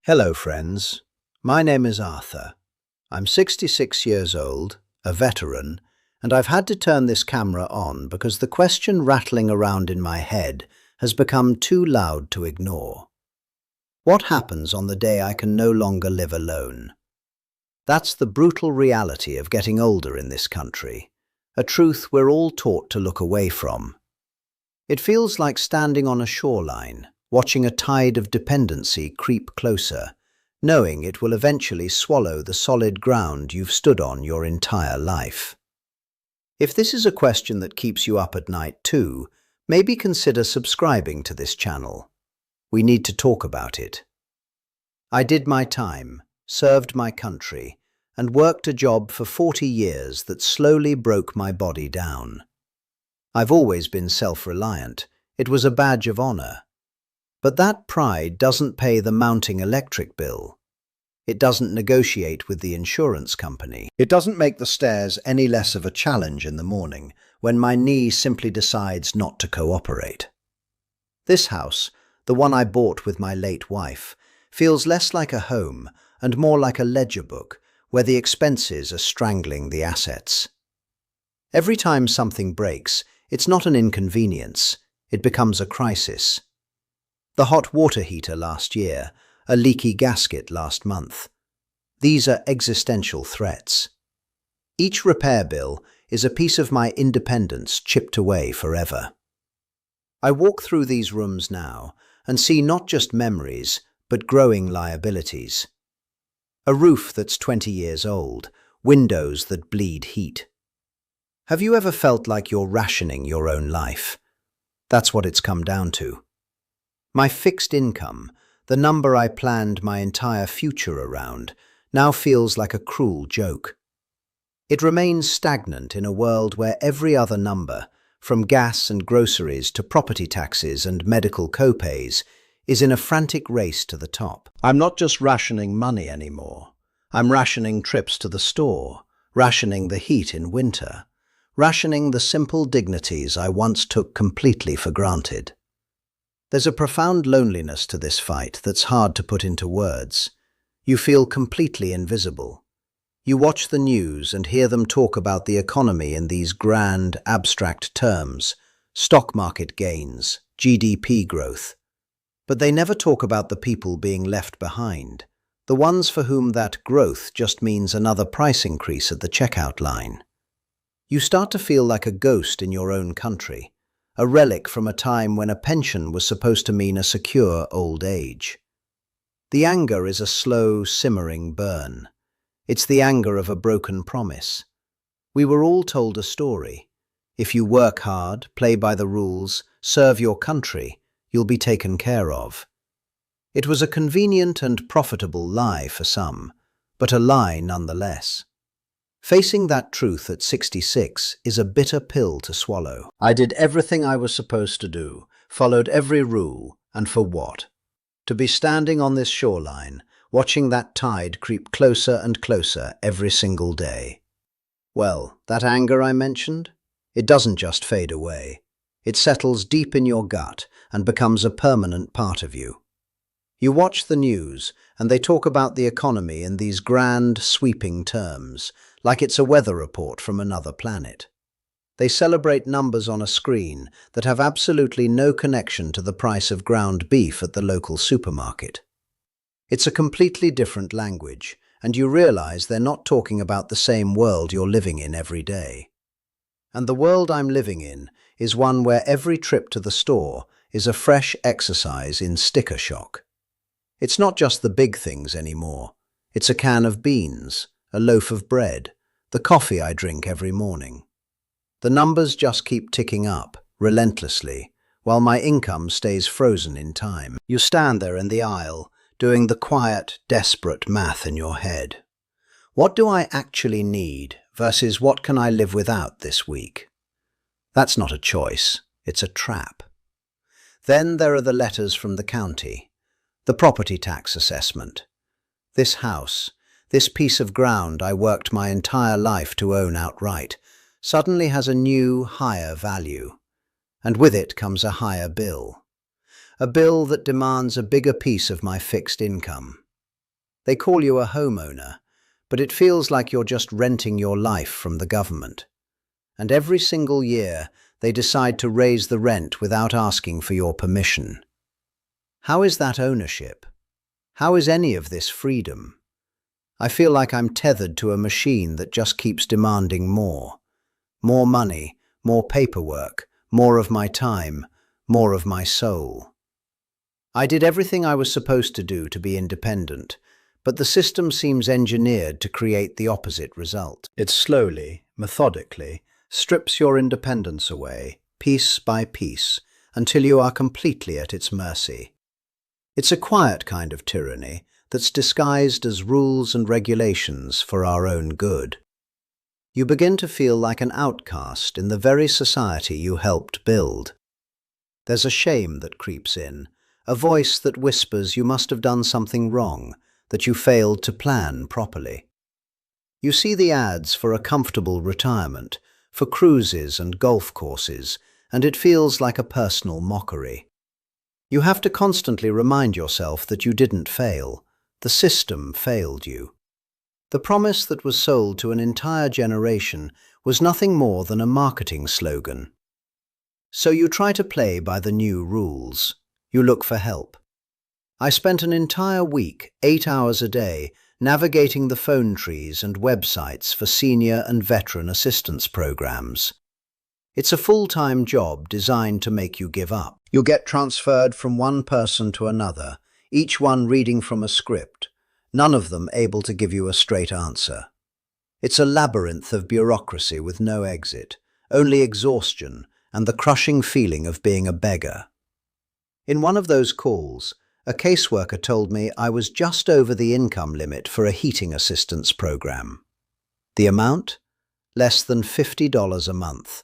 Hello, friends. My name is Arthur. I'm 66 years old, a veteran, and I've had to turn this camera on because the question rattling around in my head has become too loud to ignore. What happens on the day I can no longer live alone? That's the brutal reality of getting older in this country, a truth we're all taught to look away from. It feels like standing on a shoreline, watching a tide of dependency creep closer, knowing it will eventually swallow the solid ground you've stood on your entire life. If this is a question that keeps you up at night too, maybe consider subscribing to this channel. We need to talk about it. I did my time, served my country, and worked a job for 40 years that slowly broke my body down. I've always been self-reliant. It was a badge of honor. But that pride doesn't pay the mounting electric bill. It doesn't negotiate with the insurance company. It doesn't make the stairs any less of a challenge in the morning when my knee simply decides not to cooperate. This house, the one I bought with my late wife, feels less like a home and more like a ledger book where the expenses are strangling the assets. Every time something breaks, it's not an inconvenience, it becomes a crisis. The hot water heater last year, a leaky gasket last month. These are existential threats. Each repair bill is a piece of my independence chipped away forever. I walk through these rooms now and see not just memories, but growing liabilities. A roof that's 20 years old, windows that bleed heat. Have you ever felt like you're rationing your own life? That's what it's come down to. My fixed income, the number I planned my entire future around, now feels like a cruel joke. It remains stagnant in a world where every other number, from gas and groceries to property taxes and medical co-pays, is in a frantic race to the top. I'm not just rationing money anymore. I'm rationing trips to the store, rationing the heat in winter, rationing the simple dignities I once took completely for granted. There's a profound loneliness to this fight that's hard to put into words. You feel completely invisible. You watch the news and hear them talk about the economy in these grand, abstract terms, stock market gains, GDP growth. But they never talk about the people being left behind, the ones for whom that growth just means another price increase at the checkout line. You start to feel like a ghost in your own country, a relic from a time when a pension was supposed to mean a secure old age. The anger is a slow, simmering burn. It's the anger of a broken promise. We were all told a story. If you work hard, play by the rules, serve your country, you'll be taken care of. It was a convenient and profitable lie for some, but a lie nonetheless. Facing that truth at 66 is a bitter pill to swallow. I did everything I was supposed to do, followed every rule, and for what? To be standing on this shoreline, watching that tide creep closer and closer every single day. Well, that anger I mentioned, it doesn't just fade away. It settles deep in your gut and becomes a permanent part of you. You watch the news, and they talk about the economy in these grand, sweeping terms, like it's a weather report from another planet. They celebrate numbers on a screen that have absolutely no connection to the price of ground beef at the local supermarket. It's a completely different language, and you realize they're not talking about the same world you're living in every day. And the world I'm living in is one where every trip to the store is a fresh exercise in sticker shock. It's not just the big things anymore. It's a can of beans, a loaf of bread, the coffee I drink every morning. The numbers just keep ticking up, relentlessly, while my income stays frozen in time. You stand there in the aisle, doing the quiet, desperate math in your head. What do I actually need versus what can I live without this week? That's not a choice, it's a trap. Then there are the letters from the county, the property tax assessment. This house, this piece of ground I worked my entire life to own outright, suddenly has a new, higher value. And with it comes a higher bill. A bill that demands a bigger piece of my fixed income. They call you a homeowner, but it feels like you're just renting your life from the government. And every single year, they decide to raise the rent without asking for your permission. How is that ownership? How is any of this freedom? I feel like I'm tethered to a machine that just keeps demanding more. More money, more paperwork, more of my time, more of my soul. I did everything I was supposed to do to be independent, but the system seems engineered to create the opposite result. It slowly, methodically, strips your independence away, piece by piece, until you are completely at its mercy. It's a quiet kind of tyranny that's disguised as rules and regulations for our own good. You begin to feel like an outcast in the very society you helped build. There's a shame that creeps in, a voice that whispers you must have done something wrong, that you failed to plan properly. You see the ads for a comfortable retirement, for cruises and golf courses, and it feels like a personal mockery. You have to constantly remind yourself that you didn't fail. The system failed you. The promise that was sold to an entire generation was nothing more than a marketing slogan. So you try to play by the new rules. You look for help. I spent an entire week, 8 hours a day, navigating the phone trees and websites for senior and veteran assistance programs. It's a full-time job designed to make you give up. You get transferred from one person to another, each one reading from a script, none of them able to give you a straight answer. It's a labyrinth of bureaucracy with no exit, only exhaustion and the crushing feeling of being a beggar. In one of those calls, a caseworker told me I was just over the income limit for a heating assistance program. The amount? Less than $50 a month.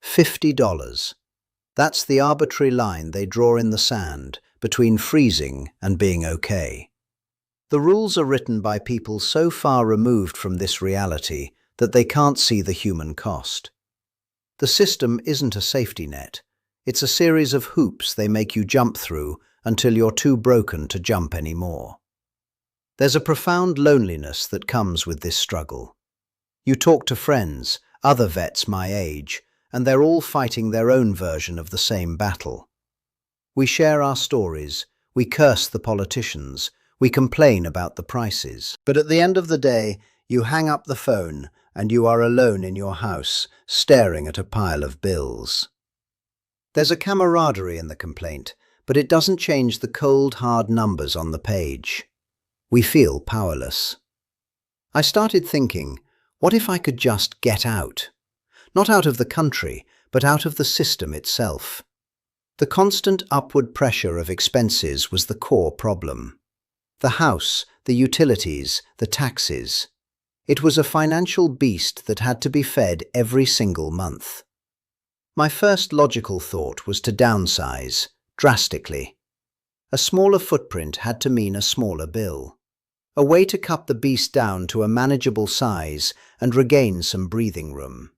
$50. That's the arbitrary line they draw in the sand between freezing and being okay. The rules are written by people so far removed from this reality that they can't see the human cost. The system isn't a safety net. It's a series of hoops they make you jump through until you're too broken to jump anymore. There's a profound loneliness that comes with this struggle. You talk to friends, other vets my age, and they're all fighting their own version of the same battle. We share our stories, we curse the politicians, we complain about the prices. But at the end of the day, you hang up the phone and you are alone in your house, staring at a pile of bills. There's a camaraderie in the complaint, but it doesn't change the cold, hard numbers on the page. We feel powerless. I started thinking, what if I could just get out? Not out of the country, but out of the system itself. The constant upward pressure of expenses was the core problem. The house, the utilities, the taxes. It was a financial beast that had to be fed every single month. My first logical thought was to downsize, drastically. A smaller footprint had to mean a smaller bill. A way to cut the beast down to a manageable size and regain some breathing room.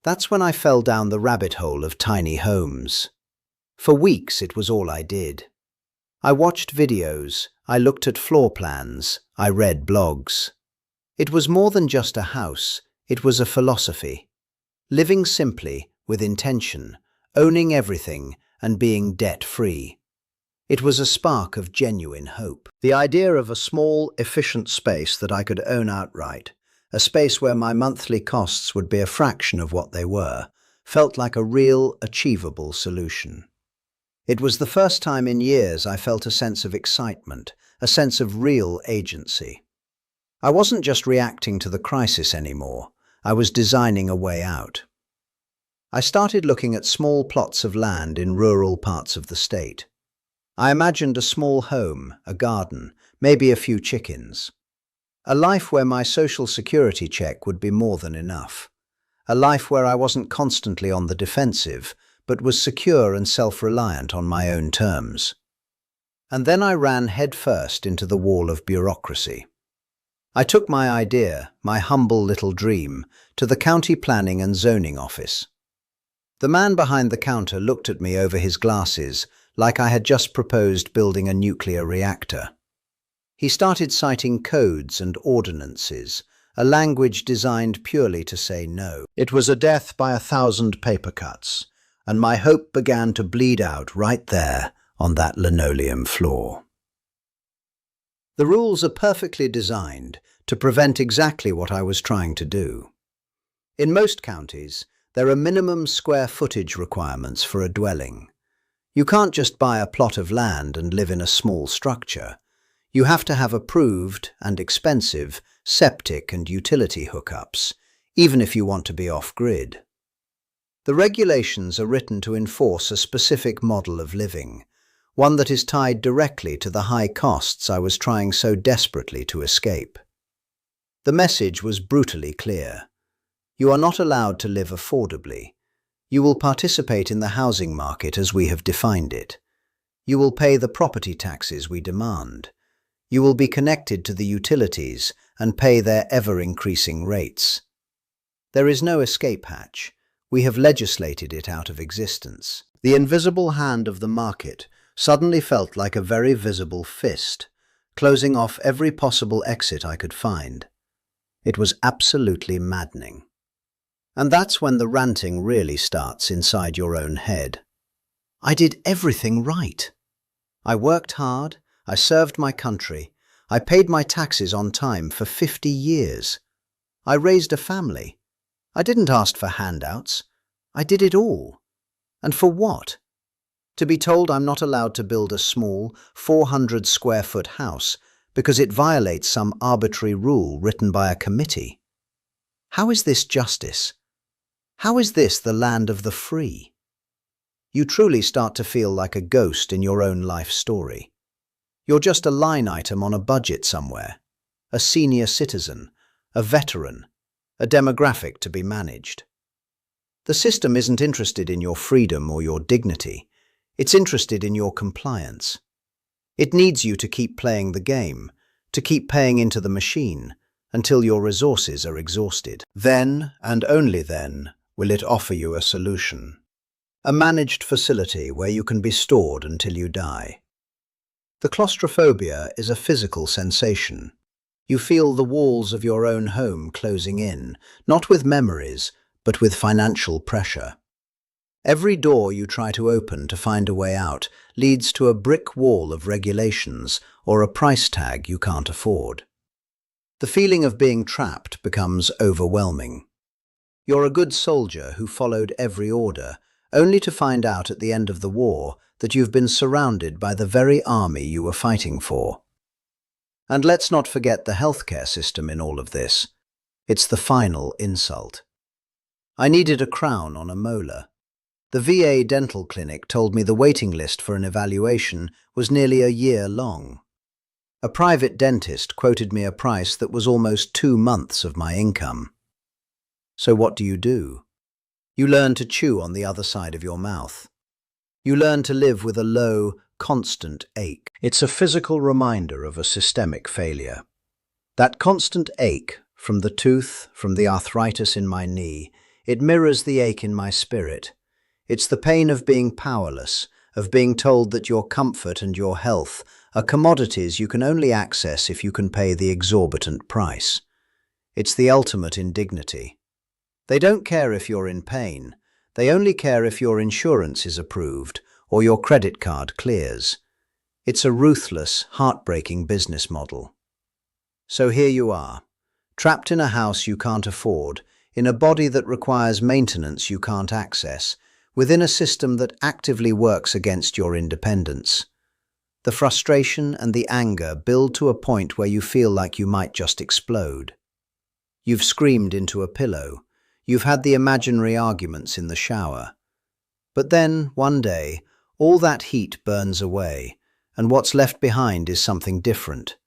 That's when I fell down the rabbit hole of tiny homes. For weeks it was all I did. I watched videos, I looked at floor plans, I read blogs. It was more than just a house, it was a philosophy. Living simply, with intention, owning everything, and being debt-free. It was a spark of genuine hope. The idea of a small, efficient space that I could own outright, a space where my monthly costs would be a fraction of what they were, felt like a real, achievable solution. It was the first time in years I felt a sense of excitement, a sense of real agency. I wasn't just reacting to the crisis anymore, I was designing a way out. I started looking at small plots of land in rural parts of the state. I imagined a small home, a garden, maybe a few chickens. A life where my social security check would be more than enough. A life where I wasn't constantly on the defensive, but was secure and self-reliant on my own terms. And then I ran headfirst into the wall of bureaucracy. I took my idea, my humble little dream, to the county planning and zoning office. The man behind the counter looked at me over his glasses like I had just proposed building a nuclear reactor. He started citing codes and ordinances, a language designed purely to say no. It was a death by 1,000 paper cuts, and my hope began to bleed out right there on that linoleum floor. The rules are perfectly designed to prevent exactly what I was trying to do. In most counties, there are minimum square footage requirements for a dwelling. You can't just buy a plot of land and live in a small structure. You have to have approved and expensive septic and utility hookups, even if you want to be off-grid. The regulations are written to enforce a specific model of living, one that is tied directly to the high costs I was trying so desperately to escape. The message was brutally clear. You are not allowed to live affordably. You will participate in the housing market as we have defined it. You will pay the property taxes we demand. You will be connected to the utilities and pay their ever-increasing rates. There is no escape hatch. We have legislated it out of existence. The invisible hand of the market suddenly felt like a very visible fist, closing off every possible exit I could find. It was absolutely maddening. And that's when the ranting really starts inside your own head. I did everything right. I worked hard, I served my country, I paid my taxes on time for 50 years. I raised a family. I didn't ask for handouts. I did it all. And for what? To be told I'm not allowed to build a small, 400-square-foot house because it violates some arbitrary rule written by a committee. How is this justice? How is this the land of the free? You truly start to feel like a ghost in your own life story. You're just a line item on a budget somewhere, a senior citizen, a veteran, a demographic to be managed. The system isn't interested in your freedom or your dignity. It's interested in your compliance. It needs you to keep playing the game, to keep paying into the machine, until your resources are exhausted. Then, and only then, will it offer you a solution. A managed facility where you can be stored until you die. The claustrophobia is a physical sensation. You feel the walls of your own home closing in, not with memories, but with financial pressure. Every door you try to open to find a way out leads to a brick wall of regulations or a price tag you can't afford. The feeling of being trapped becomes overwhelming. You're a good soldier who followed every order, only to find out at the end of the war that you've been surrounded by the very army you were fighting for. And let's not forget the healthcare system in all of this. It's the final insult. I needed a crown on a molar. The VA dental clinic told me the waiting list for an evaluation was nearly a year long. A private dentist quoted me a price that was almost 2 months of my income. So what do? You learn to chew on the other side of your mouth. You learn to live with a low, constant ache. It's a physical reminder of a systemic failure. That constant ache, from the tooth, from the arthritis in my knee, it mirrors the ache in my spirit. It's the pain of being powerless, of being told that your comfort and your health are commodities you can only access if you can pay the exorbitant price. It's the ultimate indignity. They don't care if you're in pain. They only care if your insurance is approved or your credit card clears. It's a ruthless, heartbreaking business model. So here you are, trapped in a house you can't afford, in a body that requires maintenance you can't access, within a system that actively works against your independence. The frustration and the anger build to a point where you feel like you might just explode. You've screamed into a pillow. You've had the imaginary arguments in the shower. But then, one day, all that heat burns away, and what's left behind is something different.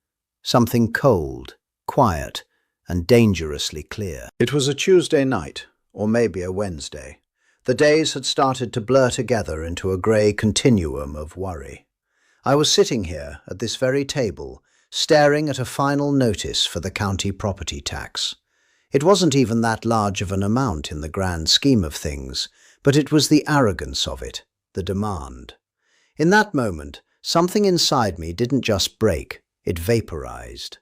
Something cold, quiet, and dangerously clear. It was a Tuesday night, or maybe a Wednesday. The days had started to blur together into a grey continuum of worry. I was sitting here at this very table, staring at a final notice for the county property tax. It wasn't even that large of an amount in the grand scheme of things, but it was the arrogance of it, the demand. In that moment, something inside me didn't just break, It vaporized.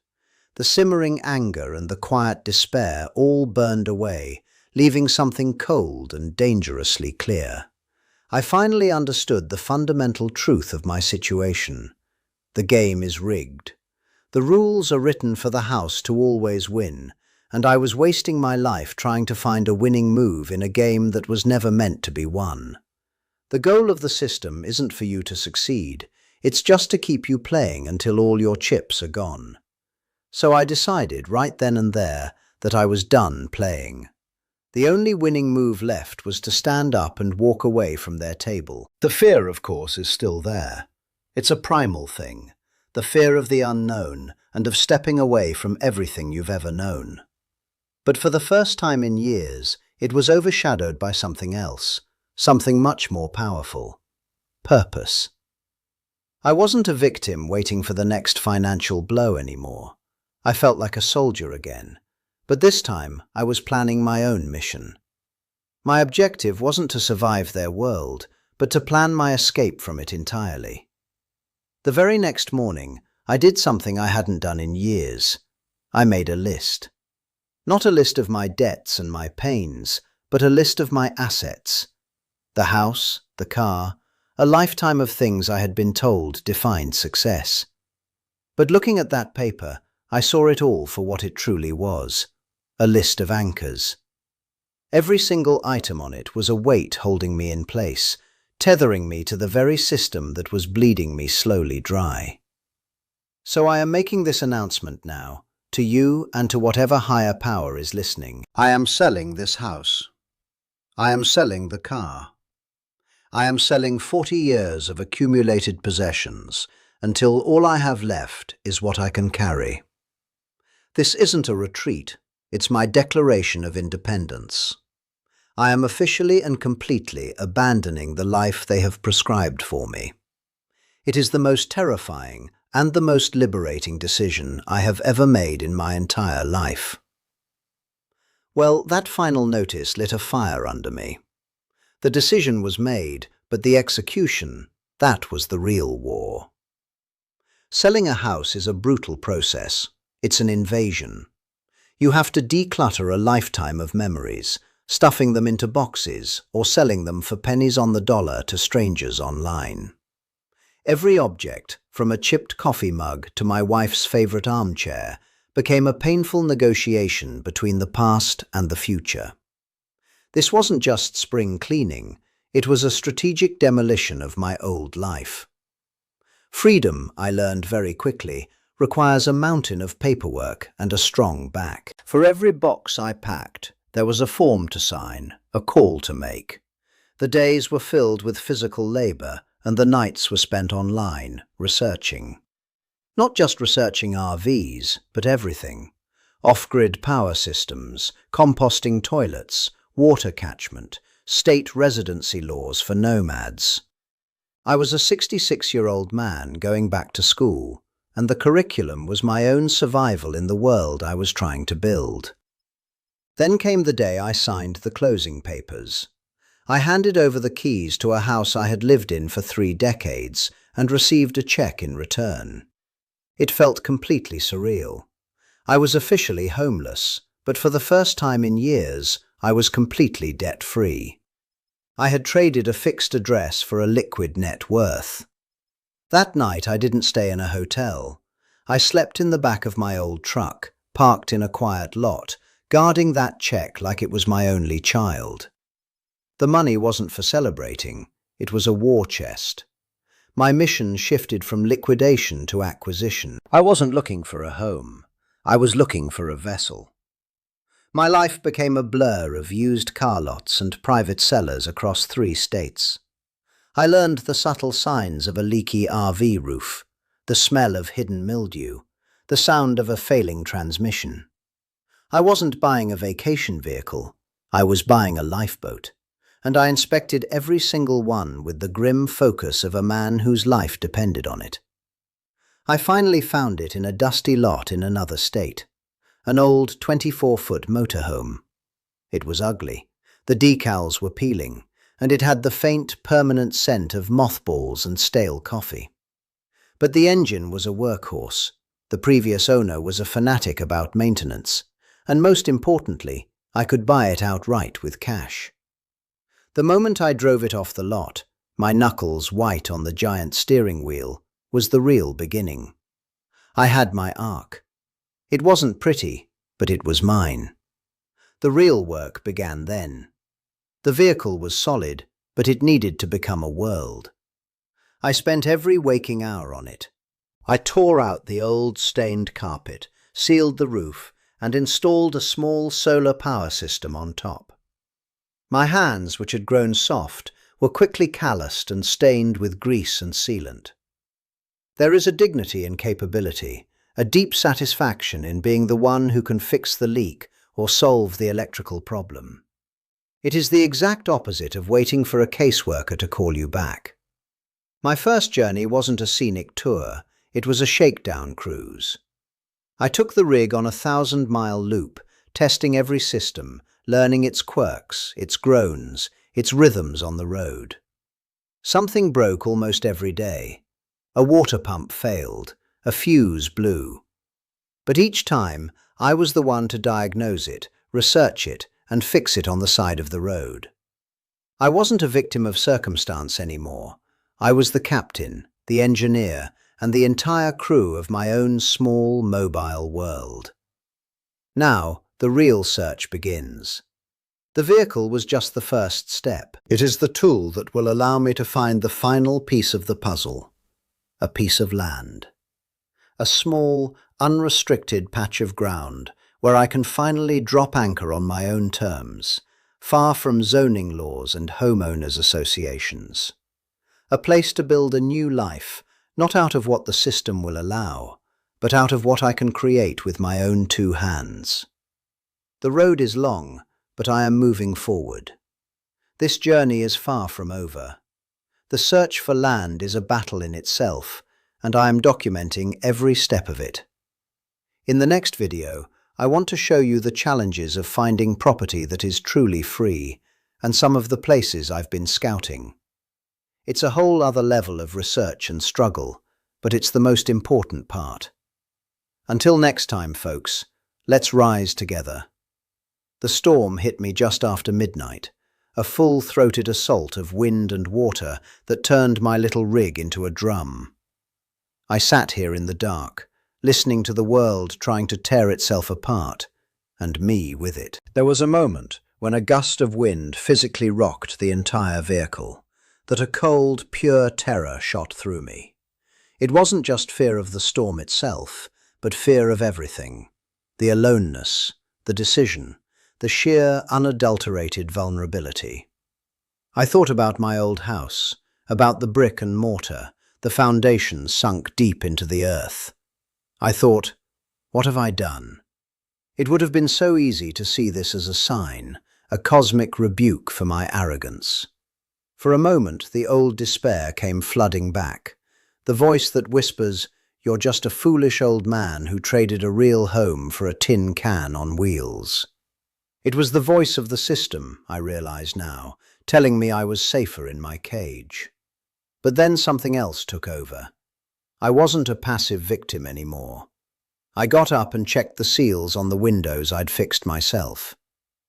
The simmering anger and the quiet despair all burned away, leaving something cold and dangerously clear. I finally understood the fundamental truth of my situation. The game is rigged. The rules are written for the house to always win, and I was wasting my life trying to find a winning move in a game that was never meant to be won. The goal of the system isn't for you to succeed, it's just to keep you playing until all your chips are gone. So I decided right then and there that I was done playing. The only winning move left was to stand up and walk away from their table. The fear, of course, is still there. It's a primal thing, the fear of the unknown and of stepping away from everything you've ever known. But for the first time in years, it was overshadowed by something else, something much more powerful: purpose. I wasn't a victim waiting for the next financial blow anymore. I felt like a soldier again, but this time I was planning my own mission. My objective wasn't to survive their world, but to plan my escape from it entirely. The very next morning, I did something I hadn't done in years. I made a list. Not a list of my debts and my pains, but a list of my assets. The house, the car, a lifetime of things I had been told defined success. But looking at that paper, I saw it all for what it truly was: a list of anchors. Every single item on it was a weight holding me in place, tethering me to the very system that was bleeding me slowly dry. So I am making this announcement now, to you and to whatever higher power is listening. I am selling this house. I am selling the car. I am selling 40 years of accumulated possessions until all I have left is what I can carry. This isn't a retreat, it's my declaration of independence. I am officially and completely abandoning the life they have prescribed for me. It is the most terrifying and the most liberating decision I have ever made in my entire life. Well, that final notice lit a fire under me. The decision was made, but the execution, that was the real war. Selling a house is a brutal process. It's an invasion. You have to declutter a lifetime of memories, stuffing them into boxes or selling them for pennies on the dollar to strangers online. Every object, from a chipped coffee mug to my wife's favorite armchair, became a painful negotiation between the past and the future. This wasn't just spring cleaning, it was a strategic demolition of my old life. Freedom, I learned very quickly, requires a mountain of paperwork and a strong back. For every box I packed, there was a form to sign, a call to make. The days were filled with physical labor, and the nights were spent online, researching. Not just researching RVs, but everything. Off-grid power systems, composting toilets, water catchment, state residency laws for nomads. I was a 66-year-old man going back to school, and the curriculum was my own survival in the world I was trying to build. Then came the day I signed the closing papers. I handed over the keys to a house I had lived in for 3 decades and received a check in return. It felt completely surreal. I was officially homeless, but for the first time in years, I was completely debt-free. I had traded a fixed address for a liquid net worth. That night I didn't stay in a hotel. I slept in the back of my old truck, parked in a quiet lot, guarding that check like it was my only child. The money wasn't for celebrating, it was a war chest. My mission shifted from liquidation to acquisition. I wasn't looking for a home, I was looking for a vessel. My life became a blur of used car lots and private sellers across 3 states. I learned the subtle signs of a leaky RV roof, the smell of hidden mildew, the sound of a failing transmission. I wasn't buying a vacation vehicle, I was buying a lifeboat, and I inspected every single one with the grim focus of a man whose life depended on it. I finally found it in a dusty lot in another state, an old 24-foot motorhome. It was ugly, the decals were peeling, and it had the faint, permanent scent of mothballs and stale coffee. But the engine was a workhorse. The previous owner was a fanatic about maintenance, and most importantly, I could buy it outright with cash. The moment I drove it off the lot, my knuckles white on the giant steering wheel, was the real beginning. I had my arc. It wasn't pretty, but it was mine. The real work began then. The vehicle was solid, but it needed to become a world. I spent every waking hour on it. I tore out the old stained carpet, sealed the roof, and installed a small solar power system on top. My hands, which had grown soft, were quickly calloused and stained with grease and sealant. There is a dignity in capability, a deep satisfaction in being the one who can fix the leak or solve the electrical problem. It is the exact opposite of waiting for a caseworker to call you back. My first journey wasn't a scenic tour, it was a shakedown cruise. I took the rig on a 1,000-mile loop, testing every system, learning its quirks, its groans, its rhythms on the road. Something broke almost every day. A water pump failed, a fuse blew. But each time, I was the one to diagnose it, research it, and fix it on the side of the road. I wasn't a victim of circumstance anymore. I was the captain, the engineer, and the entire crew of my own small, mobile world. Now, the real search begins. The vehicle was just the first step. It is the tool that will allow me to find the final piece of the puzzle. A piece of land. A small, unrestricted patch of ground where I can finally drop anchor on my own terms, far from zoning laws and homeowners associations. A place to build a new life, not out of what the system will allow, but out of what I can create with my own two hands. The road is long, but I am moving forward. This journey is far from over. The search for land is a battle in itself, and I am documenting every step of it. In the next video, I want to show you the challenges of finding property that is truly free, and some of the places I've been scouting. It's a whole other level of research and struggle, but it's the most important part. Until next time, folks, let's rise together. The storm hit me just after midnight, a full-throated assault of wind and water that turned my little rig into a drum. I sat here in the dark, listening to the world trying to tear itself apart, and me with it. There was a moment when a gust of wind physically rocked the entire vehicle, that a cold, pure terror shot through me. It wasn't just fear of the storm itself, but fear of everything. The aloneness, the decision, the sheer, unadulterated vulnerability. I thought about my old house, about the brick and mortar, the foundation sunk deep into the earth. I thought, what have I done? It would have been so easy to see this as a sign, a cosmic rebuke for my arrogance. For a moment, the old despair came flooding back, the voice that whispers, "You're just a foolish old man who traded a real home for a tin can on wheels." It was the voice of the system, I realize now, telling me I was safer in my cage. But then something else took over. I wasn't a passive victim anymore. I got up and checked the seals on the windows I'd fixed myself.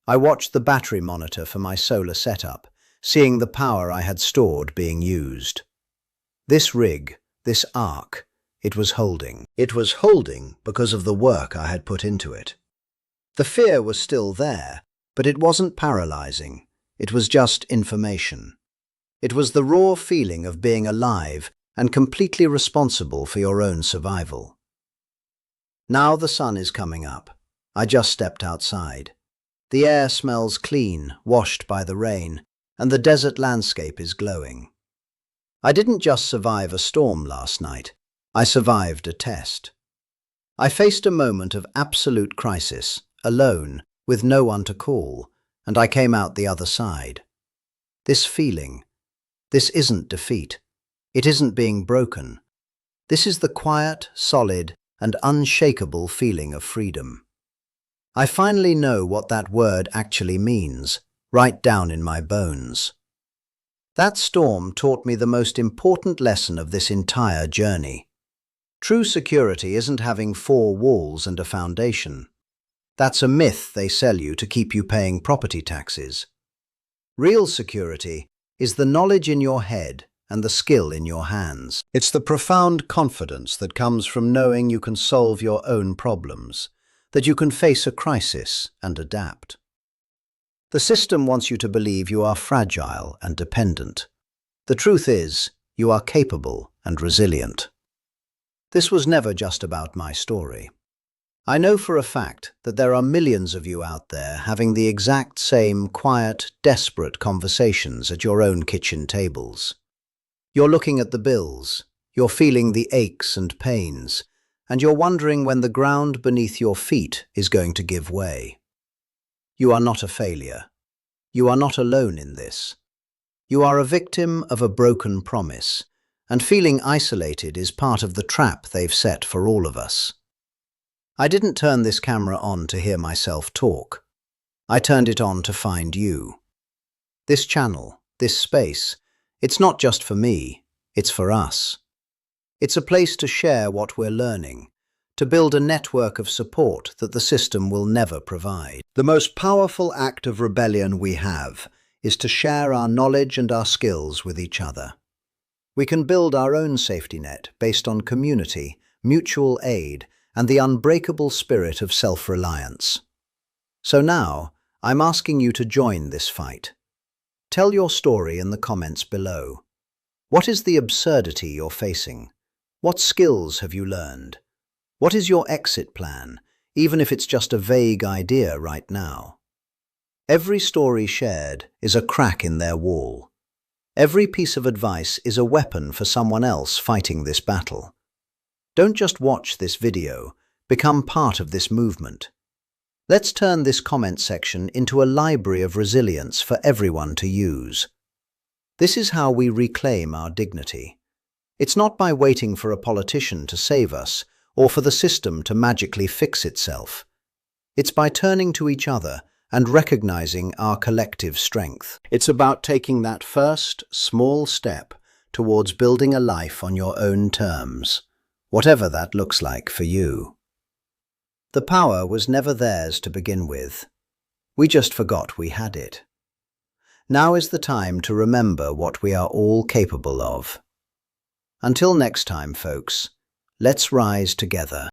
I watched the battery monitor for my solar setup, seeing the power I had stored being used. This rig, this arc, it was holding. It was holding because of the work I had put into it. The fear was still there, but it wasn't paralyzing. It was just information. It was the raw feeling of being alive and completely responsible for your own survival. Now the sun is coming up. I just stepped outside. The air smells clean, washed by the rain, and the desert landscape is glowing. I didn't just survive a storm last night. I survived a test. I faced a moment of absolute crisis, alone, with no one to call, and I came out the other side. This feeling, this isn't defeat. It isn't being broken. This is the quiet, solid, and unshakable feeling of freedom. I finally know what that word actually means, right down in my bones. That storm taught me the most important lesson of this entire journey. True security isn't having four walls and a foundation. That's a myth they sell you to keep you paying property taxes. Real security is the knowledge in your head and the skill in your hands. It's the profound confidence that comes from knowing you can solve your own problems, that you can face a crisis and adapt. The system wants you to believe you are fragile and dependent. The truth is, you are capable and resilient. This was never just about my story. I know for a fact that there are millions of you out there having the exact same quiet, desperate conversations at your own kitchen tables. You're looking at the bills, you're feeling the aches and pains, and you're wondering when the ground beneath your feet is going to give way. You are not a failure. You are not alone in this. You are a victim of a broken promise, and feeling isolated is part of the trap they've set for all of us. I didn't turn this camera on to hear myself talk. I turned it on to find you. This channel, this space, it's not just for me, it's for us. It's a place to share what we're learning, to build a network of support that the system will never provide. The most powerful act of rebellion we have is to share our knowledge and our skills with each other. We can build our own safety net based on community, mutual aid, and the unbreakable spirit of self-reliance. So now, I'm asking you to join this fight. Tell your story in the comments below. What is the absurdity you're facing? What skills have you learned? What is your exit plan, even if it's just a vague idea right now? Every story shared is a crack in their wall. Every piece of advice is a weapon for someone else fighting this battle. Don't just watch this video, become part of this movement. Let's turn this comment section into a library of resilience for everyone to use. This is how we reclaim our dignity. It's not by waiting for a politician to save us or for the system to magically fix itself. It's by turning to each other and recognizing our collective strength. It's about taking that first, small step towards building a life on your own terms, whatever that looks like for you. The power was never theirs to begin with. We just forgot we had it. Now is the time to remember what we are all capable of. Until next time, folks, let's rise together.